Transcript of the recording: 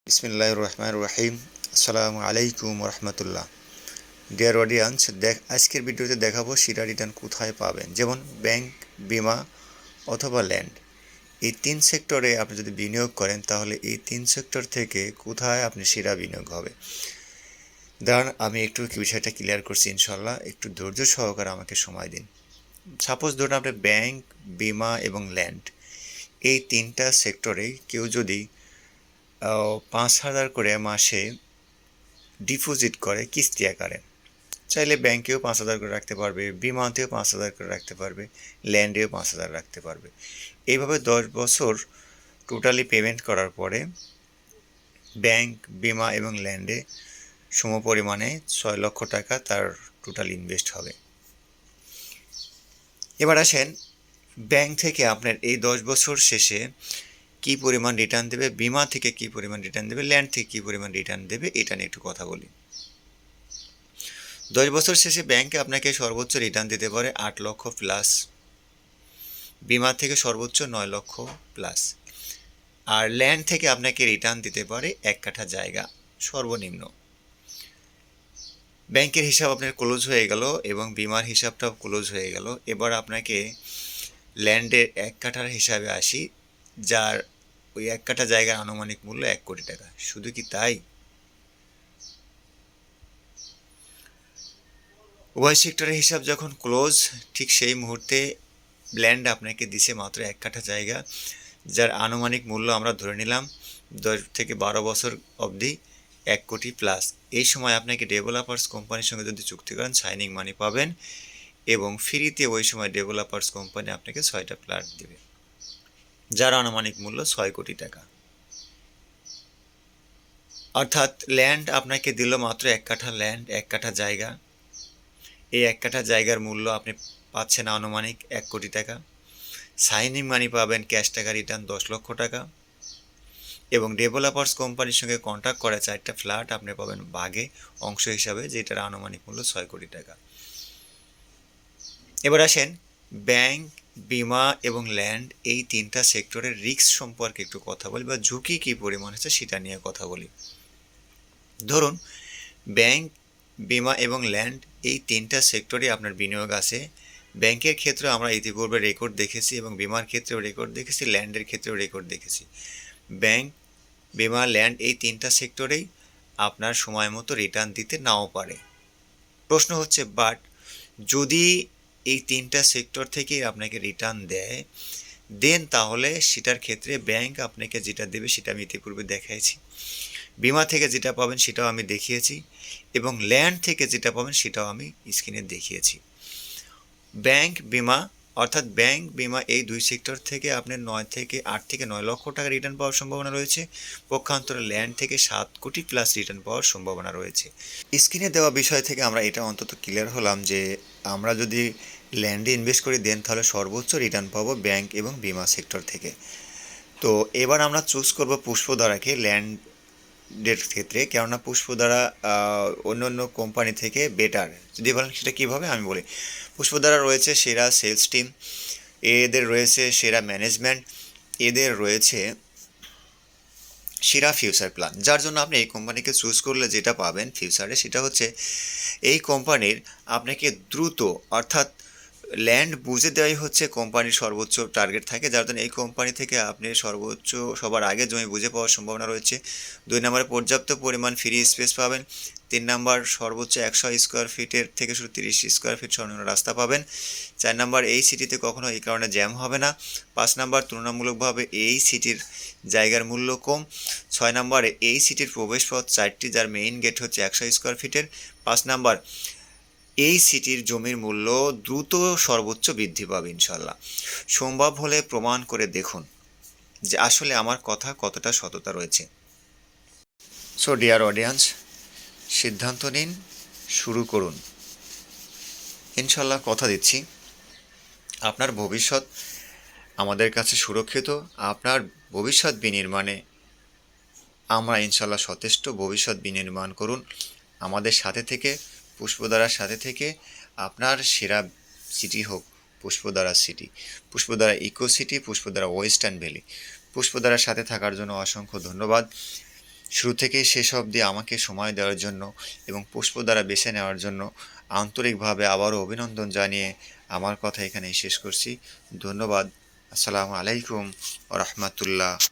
বিসমিল্লাহির রহমানির রহিম। আসসালামু আলাইকুম রহমতুল্লাহ। ডিয়ার অডিয়েন্স, আজকের ভিডিওতে দেখাবো সিরা রিটার্ন কোথায় পাবেন। যেমন ব্যাংক, বিমা অথবা ল্যান্ড, এই তিন সেক্টরে আপনি যদি বিনিয়োগ করেন তাহলে এই তিন সেক্টর থেকে কোথায় আপনি সিরা বিনিয়োগ হবে। দাঁড়ান, আমি একটু বিষয়টা ক্লিয়ার করছি ইনশাল্লাহ, একটু ধৈর্য সহকারে আমাকে সময় দিন। সাপোজ ধরুন আপনি ব্যাংক, বিমা এবং ল্যান্ড, এই তিনটা সেক্টরে কেউ যদি 5,000 করে মাসে ডিপোজিট করে কিস্তি আকারে, চাইলে ব্যাংকেও 5,000 করে রাখতে পারবে, বিমাতেও 5,000 করে রাখতে পারবে, ল্যান্ডেও 5,000 রাখতে পারবে। এইভাবে 10 বছর টোটালি পেমেন্ট করার পরে ব্যাংক, বিমা এবং ল্যান্ডে সমপরিমাণে 6 লক্ষ টাকা তার টোটাল ইনভেস্ট হবে। এবার আসেন, ব্যাংক থেকে আপনার এই 10 বছর শেষে কি পরিমাণ রিটার্ন দেবে, বিমা থেকে কি পরিমাণ রিটার্ন দেবে, ল্যান্ড থেকে কি পরিমাণ রিটার্ন দেবে, এটা নিয়ে একটু কথা বলি। 10 বছর শেষে ব্যাংকে আপনাকে সর্বোচ্চ রিটার্ন দিতে পারে 8 লক্ষ প্লাস, বিমা থেকে সর্বোচ্চ 9 লক্ষ প্লাস, আর ল্যান্ড থেকে আপনাকে রিটার্ন দিতে পারে 1 কাঠা জায়গা সর্বনিম্ন। ব্যাংকের হিসাব আপনার ক্লোজ হয়ে গেল এবং বিমার হিসাবটাও ক্লোজ হয়ে গেল। এবার আপনাকে ল্যান্ডের 1 কাঠার হিসাবে আসি, যার ওই 1 কাঠা জায়গার আনুমানিক মূল্য 1 কোটি টাকা। শুধু কি তাই? উভয় সেক্টরের হিসাব যখন ক্লোজ, ঠিক সেই মুহূর্তে ল্যান্ড আপনাকে দিছে মাত্র 1 কাঠা জায়গা, যার আনুমানিক মূল্য আমরা ধরে নিলাম 10 থেকে 12 বছর অবধি 1 কোটি প্লাস। এই সময় আপনাকে ডেভেলপার্স কোম্পানির সঙ্গে যদি চুক্তি করেন সাইনিং মানি পাবেন এবং ফ্রিতে ওই সময় ডেভেলপার্স কোম্পানি আপনাকে 6টা প্লট দেবে, যার আনুমানিক মূল্য 6 কোটি টাকা। অর্থাৎ ল্যান্ড আপনাকে দিল মাত্র 1 কাঠা ল্যান্ড, 1 কাঠা জায়গা। এই 1 কাঠা জায়গার মূল্য আপনি পাচ্ছেন আনুমানিক 1 কোটি টাকা। সাইনিং মানি পাবেন ক্যাশ টাকা রিটার্ন 10 লক্ষ টাকা এবং ডেভেলপার্স কোম্পানির সঙ্গে কন্ট্যাক্ট করা 4টা ফ্ল্যাট আপনি পাবেন ভাগে অংশ হিসাবে, যেটার আনুমানিক মূল্য 6 কোটি টাকা। এবার আসেন, ব্যাংক, বিমা এবং ল্যান্ড, এই তিনটা সেক্টরের রিস্ক সম্পর্কে একটু কথা বলি, বা ঝুঁকি কী পরিমাণ আছে সেটা নিয়ে কথা বলি। ধরুন ব্যাংক, বিমা এবং ল্যান্ড, এই তিনটা সেক্টরে আপনার বিনিয়োগ আছে। ব্যাংকের ক্ষেত্রে আমরা ইতিপূর্বে রেকর্ড দেখেছি এবং বিমার ক্ষেত্রেও রেকর্ড দেখেছি, ল্যান্ডের ক্ষেত্রেও রেকর্ড দেখেছি। ব্যাংক, বিমা, ল্যান্ড, এই তিনটা সেক্টরেই আপনার সময় মতো রিটার্ন দিতে নাও পারে। প্রশ্ন হচ্ছে, বাট যদি এই তিনটা সেক্টর থেকে আপনাকে রিটার্ন দেন তাহলে সেটার ক্ষেত্রে ব্যাংক আপনাকে যেটা দেবে সেটা আমি ইতিপূর্বে দেখাইছি, বিমা থেকে যেটা পাবেন সেটাও আমি দেখিয়েছি এবং ল্যান্ড থেকে যেটা পাবেন সেটাও আমি স্ক্রিনে দেখিয়েছি। ব্যাংক, বিমা, অর্থাৎ ব্যাংক, বিমা এই দুই সেক্টর থেকে আপনার 8 থেকে 9 লক্ষ টাকা রিটার্ন পাওয়ার সম্ভাবনা রয়েছে। পক্ষান্তরে ল্যান্ড থেকে 7 কোটি প্লাস রিটার্ন পাওয়ার সম্ভাবনা রয়েছে। স্ক্রিনে দেওয়া বিষয় থেকে আমরা এটা অন্তত ক্লিয়ার হলাম যে আমরা যদি ল্যান্ডে ইনভেস্ট করে দেন তাহলে সর্বোচ্চ রিটার্ন পাবো ব্যাংক এবং বিমা সেক্টর থেকে। তো এবার আমরা চুজ করব পুষ্পধারাকে ল্যান্ডের ক্ষেত্রে, কেননা পুষ্পধারা অন্য অন্য কোম্পানি থেকে বেটার। যদি বলেন সেটা কীভাবে, আমি বলি। পুষ্পধারা রয়েছে সেরা সেলস টিম, এদের রয়েছে সেরা ম্যানেজমেন্ট, এদের রয়েছে সেরা ফিউচার প্ল্যান। যার জন্য আপনি এই কোম্পানিকে চুজ করলে যেটা পাবেন ফিউচারে সেটা হচ্ছে, এই কোম্পানির আপনাকে দ্রুত, অর্থাৎ ল্যান্ড বুঝে দেওয়াই হচ্ছে কোম্পানির সর্বোচ্চ টার্গেট থাকে, যার জন্য এই কোম্পানি থেকে আপনি সর্বোচ্চ সবার আগে জমি বুঝে পাওয়ার সম্ভাবনা রয়েছে। 2 নম্বরে পর্যাপ্ত পরিমাণ ফ্রি স্পেস পাবেন। 3 নম্বর সর্বোচ্চ 100 স্কোয়ার ফিটের থেকে শুরু 30 স্কোয়ার ফিট সর্বনিম্ন রাস্তা পাবেন। 4 নম্বর এই সিটিতে কখনো এই কারণে জ্যাম হবে না। 5 নম্বর তুলনামূলকভাবে এই সিটির জায়গার মূল্য কম। 6 নম্বরে এই সিটির প্রবেশপথ 4টি, যার মেইন গেট হচ্ছে 100 স্কোয়ার ফিটের। 5 নম্বর এই সিটির জমির মূল্য দ্রুত সর্বোচ্চ বৃদ্ধি পাবে ইনশাল্লাহ। সম্ভব হলে প্রমাণ করে দেখুন যে আসলে আমার কথা কতটা সততা রয়েছে। সো ডিয়ার অডিয়েন্স, সিদ্ধান্ত নিন, শুরু করুন। ইনশাল্লাহ কথা দিচ্ছি আপনার ভবিষ্যৎ আমাদের কাছে সুরক্ষিত। আপনার ভবিষ্যৎ বিনির্মাণে আমরা ইনশাল্লাহ সচেষ্ট। ভবিষ্যৎ বিনির্মাণ করুন আমাদের সাথে থেকে, পুষ্পধারার সাথে থেকে। আপনার সেরা সিটি হোক Pushpadhara city, Pushpadhara eco city, Pushpadhara western valley. পুষ্পধারার সাথে থাকার জন্য অসংখ্য ধন্যবাদ। শুরু থেকে শেষ অবধি আমাকে সময় দেওয়ার জন্য এবং পুষ্প দ্বারা বেছে নেওয়ার জন্য আন্তরিকভাবে আবারও অভিনন্দন জানিয়ে আমার কথা এখানেই শেষ করছি। ধন্যবাদ। আসসালামু আলাইকুম ওয়া রাহমাতুল্লাহ।